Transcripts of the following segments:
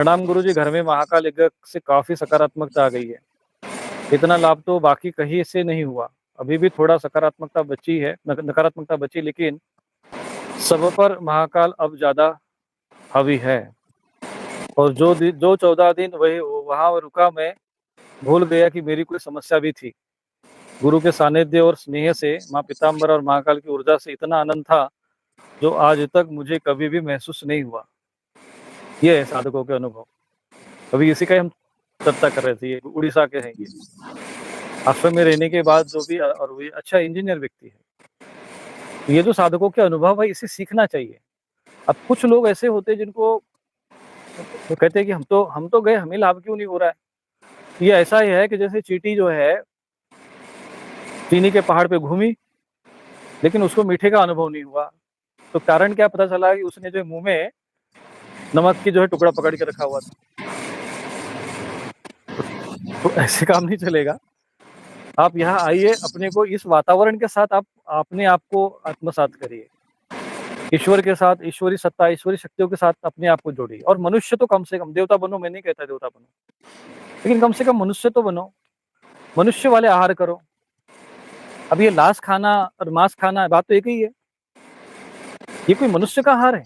प्रणाम गुरुजी। घर में महाकाल यज्ञ से काफी सकारात्मकता आ गई है। इतना लाभ तो बाकी कहीं से नहीं हुआ। अभी भी थोड़ा सकारात्मकता बची है, नकारात्मकता बची, लेकिन सब पर महाकाल अब ज्यादा हावी है। और जो 14 दिन वही वहां रुका, मैं भूल गया कि मेरी कोई समस्या भी थी। गुरु के सानिध्य और स्नेह से माँ पीताम्बर और महाकाल की ऊर्जा से इतना आनंद था जो आज तक मुझे कभी भी महसूस नहीं हुआ। ये है साधकों के अनुभव। अभी इसी का ही हम चर्चा कर रहे थे। ये उड़ीसा के हैं। ये आश्रम में रहने के बाद जो भी, और वो अच्छा इंजीनियर व्यक्ति है। तो ये जो साधकों के अनुभव है, इसे सीखना चाहिए। अब कुछ लोग ऐसे होते हैं जिनको वो कहते हैं कि हम तो गए, हमें लाभ क्यों नहीं हो रहा है। ये ऐसा ही है कि जैसे चींटी जो है चीनी के पहाड़ पे घूमी, लेकिन उसको मीठे का अनुभव नहीं हुआ। तो कारण क्या पता चला कि उसने जो मुंह में नमक की जो है टुकड़ा पकड़ के रखा हुआ था। तो ऐसे काम नहीं चलेगा। आप यहाँ आइए, अपने को इस वातावरण के साथ आप अपने आप को आत्मसात करिए। ईश्वर के साथ, ईश्वरी सत्ता, ईश्वरी शक्तियों के साथ अपने आप को जोड़िए। और मनुष्य तो कम से कम, देवता बनो मैं नहीं कहता देवता बनो, लेकिन कम से कम मनुष्य तो बनो। मनुष्य वाले आहार करो। अब ये लाश खाना और मांस खाना, बात तो एक ही है। ये कोई मनुष्य का आहार है?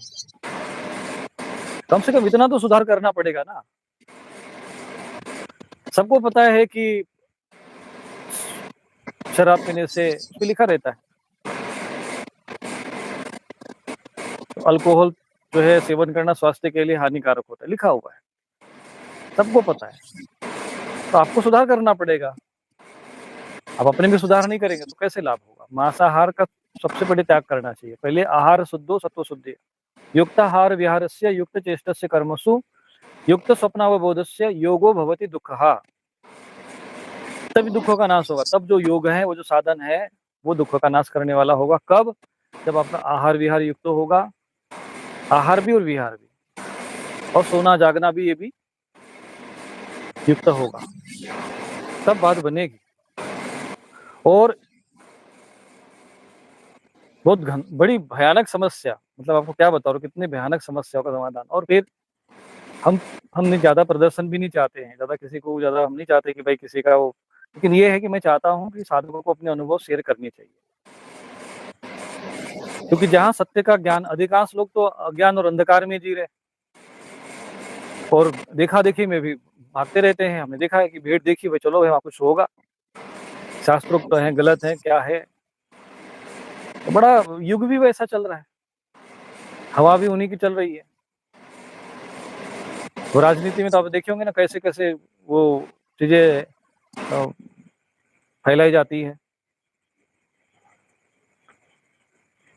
कम से कम इतना तो सुधार करना पड़ेगा ना। सबको पता है कि शराब पीने से, उस पे लिखा रहता है, तो अल्कोहल जो है सेवन करना स्वास्थ्य के लिए हानिकारक होता है, लिखा हुआ है, सबको पता है। तो आपको सुधार करना पड़ेगा। आप अपने में सुधार नहीं करेंगे तो कैसे लाभ होगा। मांसाहार का सबसे बड़े त्याग करना चाहिए। पहले आहार शुद्धो सत्व शुद्धि, युक्ताहार विहारस्य युक्त चेष्टस्य कर्मसु युक्त स्वप्नावबोधस्य योगो भवति दुःखः। तभी दुखों का नाश होगा। तब जो योग है, वो जो साधन है, वो दुखों का नाश करने वाला होगा। कब? जब आपका आहार विहार युक्त होगा। आहार भी और विहार भी, और सोना जागना भी, ये भी युक्त होगा, तब बात बनेगी। और बहुत बड़ी भयानक समस्या, मतलब आपको क्या बताओ कितनी भयानक समस्याओं का समाधान। और फिर हम नहीं ज्यादा प्रदर्शन भी नहीं चाहते हैं, ज्यादा किसी को ज्यादा हम नहीं चाहते कि भाई किसी का वो, लेकिन ये है कि मैं चाहता हूँ कि साधकों को अपने अनुभव शेयर करने चाहिए। क्योंकि जहाँ सत्य का ज्ञान, अधिकांश लोग तो अज्ञान और अंधकार में जी रहे, और देखा देखी में भी भागते रहते हैं। हमने देखा है कि भेंट देखी भाई, चलो वहाँ कुछ होगा, शास्त्रोक्त तो है, गलत है, क्या है। तो बड़ा युग भी वैसा चल रहा है, हवा भी उन्हीं की चल रही है। वो राजनीति में तो आप देखे होंगे ना, कैसे कैसे वो चीजें फैलाई जाती है।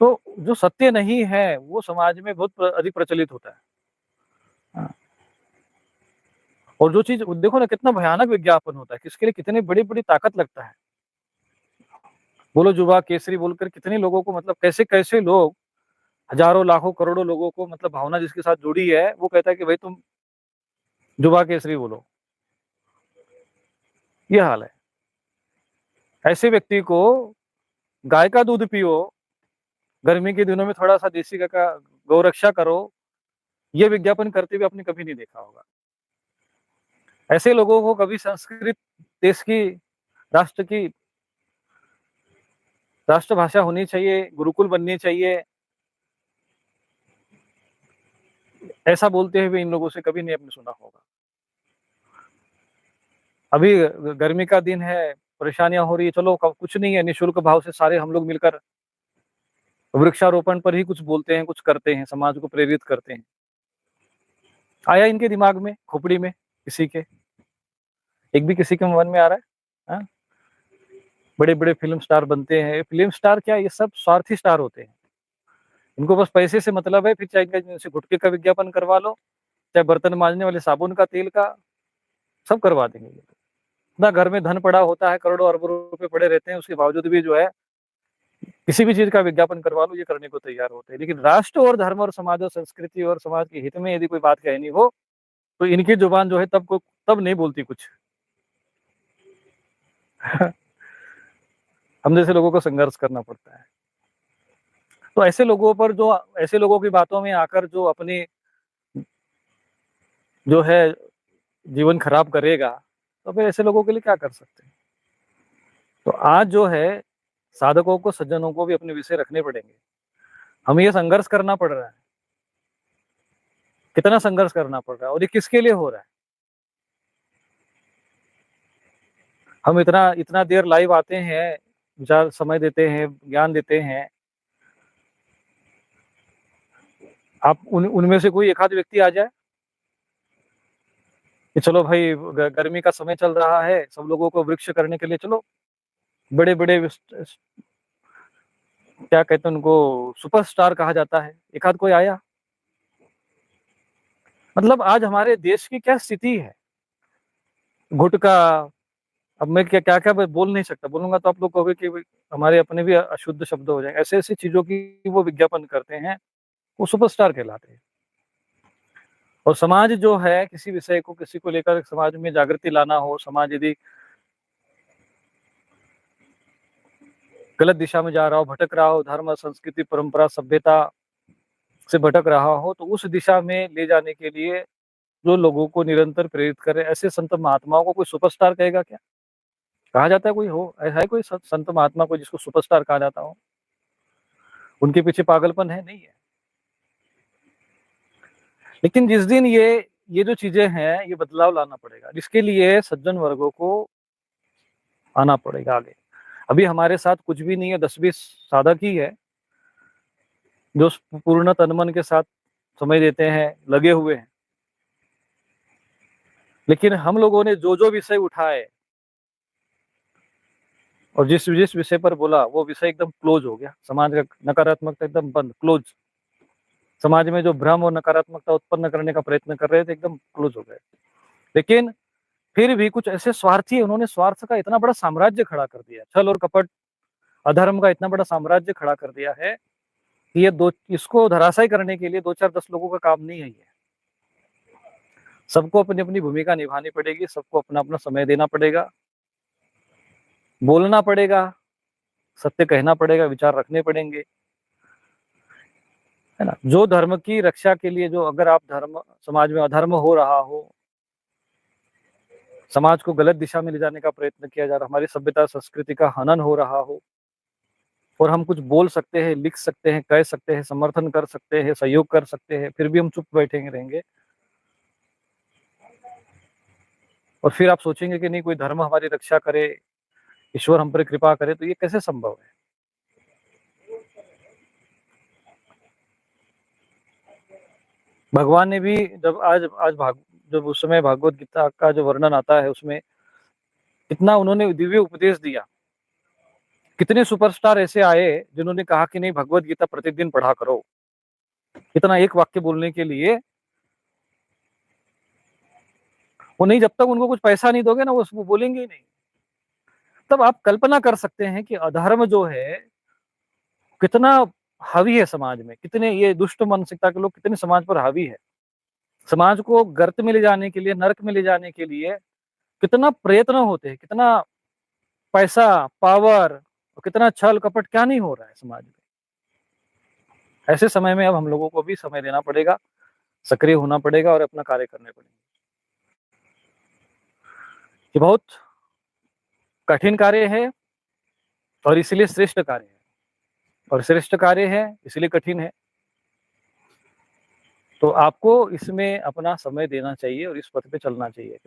तो जो सत्य नहीं है वो समाज में बहुत अधिक प्रचलित होता है। हाँ। और जो चीज देखो ना, कितना भयानक विज्ञापन होता है, किसके लिए कितनी बड़ी बड़ी ताकत लगता है। बोलो जुबा केसरी बोलकर कितने लोगों को, मतलब कैसे कैसे लोग, हजारों लाखों करोड़ों लोगों को, मतलब भावना जिसके साथ जुड़ी है, वो कहता है कि भाई तुम जुबा केसरी बोलो। ये हाल है। ऐसे व्यक्ति को गाय का दूध पियो, गर्मी के दिनों में थोड़ा सा देसी गाय का गौरक्षा करो, ये विज्ञापन करते हुए आपने कभी नहीं देखा होगा। ऐसे लोगों को कभी संस्कृत देश की, राष्ट्र की राष्ट्रभाषा होनी चाहिए, गुरुकुल बननी चाहिए, ऐसा बोलते हुए इन लोगों से कभी नहीं आपने सुना होगा। अभी गर्मी का दिन है, परेशानियां हो रही है, चलो कुछ नहीं है, निःशुल्क भाव से सारे हम लोग मिलकर वृक्षारोपण पर ही कुछ बोलते हैं, कुछ करते हैं, समाज को प्रेरित करते हैं। आया इनके दिमाग में, खोपड़ी में, किसी के, एक भी किसी के मन में आ रहा है? हाँ? बड़े बड़े फिल्म स्टार बनते हैं। फिल्म स्टार क्या, ये सब स्वार्थी स्टार होते हैं। इनको बस पैसे से मतलब है। फिर चाहे इनसे गुटखे का विज्ञापन करवा लो, चाहे बर्तन मांजने वाले साबुन का तेल का, सब करवा देंगे। इतना घर में धन पड़ा होता है, करोड़ों अरबों रुपए पड़े रहते हैं, उसके बावजूद भी जो है किसी भी चीज का विज्ञापन करवा लो, ये करने को तैयार होते हैं। लेकिन राष्ट्र और धर्म और समाज और संस्कृति और समाज के हित में यदि कोई बात कहनी हो, तो इनकी जुबान जो है तब नहीं बोलती कुछ। हम जैसे लोगों को संघर्ष करना पड़ता है। तो ऐसे लोगों पर, जो ऐसे लोगों की बातों में आकर जो अपनी जो है जीवन खराब करेगा, तो फिर ऐसे लोगों के लिए क्या कर सकते हैं। तो आज जो है साधकों को, सज्जनों को भी अपने विषय रखने पड़ेंगे। हमें ये संघर्ष करना पड़ रहा है, कितना संघर्ष करना पड़ रहा है और ये किसके लिए हो रहा है। हम इतना इतना देर लाइव आते हैं, विचार समय देते हैं, ज्ञान देते हैं। आप उनमें से कोई एक आध व्यक्ति आ जाए कि चलो भाई गर्मी का समय चल रहा है, सब लोगों को वृक्ष करने के लिए चलो, बड़े बड़े क्या कहते हैं उनको, सुपरस्टार कहा जाता है, एक आध कोई आया। मतलब आज हमारे देश की क्या स्थिति है। गुटखा, अब मैं क्या क्या क्या बोल नहीं सकता, बोलूंगा तो आप लोग कहोगे कि हमारे अपने भी अशुद्ध शब्द हो जाएंगे। ऐसे ऐसी चीजों की वो विज्ञापन करते हैं, वो सुपरस्टार कहलाते हैं। और समाज जो है, किसी विषय को, किसी को लेकर समाज में जागृति लाना हो, समाज यदि गलत दिशा में जा रहा हो, भटक रहा हो, धर्म, संस्कृति, परंपरा, सभ्यता से भटक रहा हो, तो उस दिशा में ले जाने के लिए जो लोगों को निरंतर प्रेरित करे, ऐसे संत महात्माओं को कोई सुपरस्टार कहेगा क्या? कहा जाता है कोई हो, है कोई संत महात्मा को जिसको सुपरस्टार कहा जाता हो? उनके पीछे पागलपन है? नहीं है। लेकिन जिस दिन ये जो चीजें हैं, ये बदलाव लाना पड़ेगा, जिसके लिए सज्जन वर्गों को आना पड़ेगा आगे। अभी हमारे साथ कुछ भी नहीं है, 10-20 साधक ही है जो पूर्ण तन मन के साथ समय देते हैं, लगे हुए हैं। लेकिन हम लोगों ने जो जो विषय उठाए और जिस जिस विषय पर बोला, वो विषय एकदम क्लोज हो गया। समाज का नकारात्मकता एकदम बंद, क्लोज। समाज में जो भ्रम और नकारात्मकता उत्पन्न करने का प्रयत्न कर रहे थे, एकदम क्लोज हो गए। लेकिन फिर भी कुछ ऐसे स्वार्थी, उन्होंने स्वार्थ का इतना बड़ा साम्राज्य खड़ा कर दिया, छल और कपट, अधर्म का इतना बड़ा साम्राज्य खड़ा कर दिया है कि इसको धराशायी करने के लिए 2-4-10 लोगों का काम नहीं है ये। सबको अपनी अपनी भूमिका निभानी पड़ेगी, सबको अपना अपना समय देना पड़ेगा, बोलना पड़ेगा, सत्य कहना पड़ेगा, विचार रखने पड़ेंगे, है ना। जो धर्म की रक्षा के लिए, जो अगर आप धर्म, समाज में अधर्म हो रहा हो, समाज को गलत दिशा में ले जाने का प्रयत्न किया जा रहा, हमारी सभ्यता संस्कृति का हनन हो रहा हो, और हम कुछ बोल सकते हैं, लिख सकते हैं, कह सकते हैं, समर्थन कर सकते हैं, सहयोग कर सकते हैं, फिर भी हम चुप बैठेंगे रहेंगे, और फिर आप सोचेंगे कि नहीं कोई धर्म हमारी रक्षा करे, ईश्वर हम पर कृपा करे, तो ये कैसे संभव है? भगवान ने भी जब जब उस समय भागवत गीता का जो वर्णन आता है, उसमें कितना उन्होंने दिव्य उपदेश दिया। कितने सुपरस्टार ऐसे आए जिन्होंने कहा कि नहीं, भगवत गीता प्रतिदिन पढ़ा करो। इतना एक वाक्य बोलने के लिए वो नहीं, जब तक उनको कुछ पैसा नहीं दोगे ना, वो बोलेंगे ही नहीं। तब आप कल्पना कर सकते हैं कि अधर्म जो है कितना हावी है समाज में, कितने ये दुष्ट मानसिकता के लोग कितने समाज पर हावी है। समाज को गर्त में ले जाने के लिए, नरक में ले जाने के लिए कितना प्रयत्न होते हैं, कितना पैसा, पावर और कितना छल कपट क्या नहीं हो रहा है समाज में। ऐसे समय में अब हम लोगों को भी समय देना पड़ेगा, सक्रिय होना पड़ेगा और अपना कार्य करने पड़ेंगे। ये बहुत कठिन कार्य है और इसलिए श्रेष्ठ कार्य है, और श्रेष्ठ कार्य है इसलिए कठिन है। तो आपको इसमें अपना समय देना चाहिए और इस पथ पे चलना चाहिए।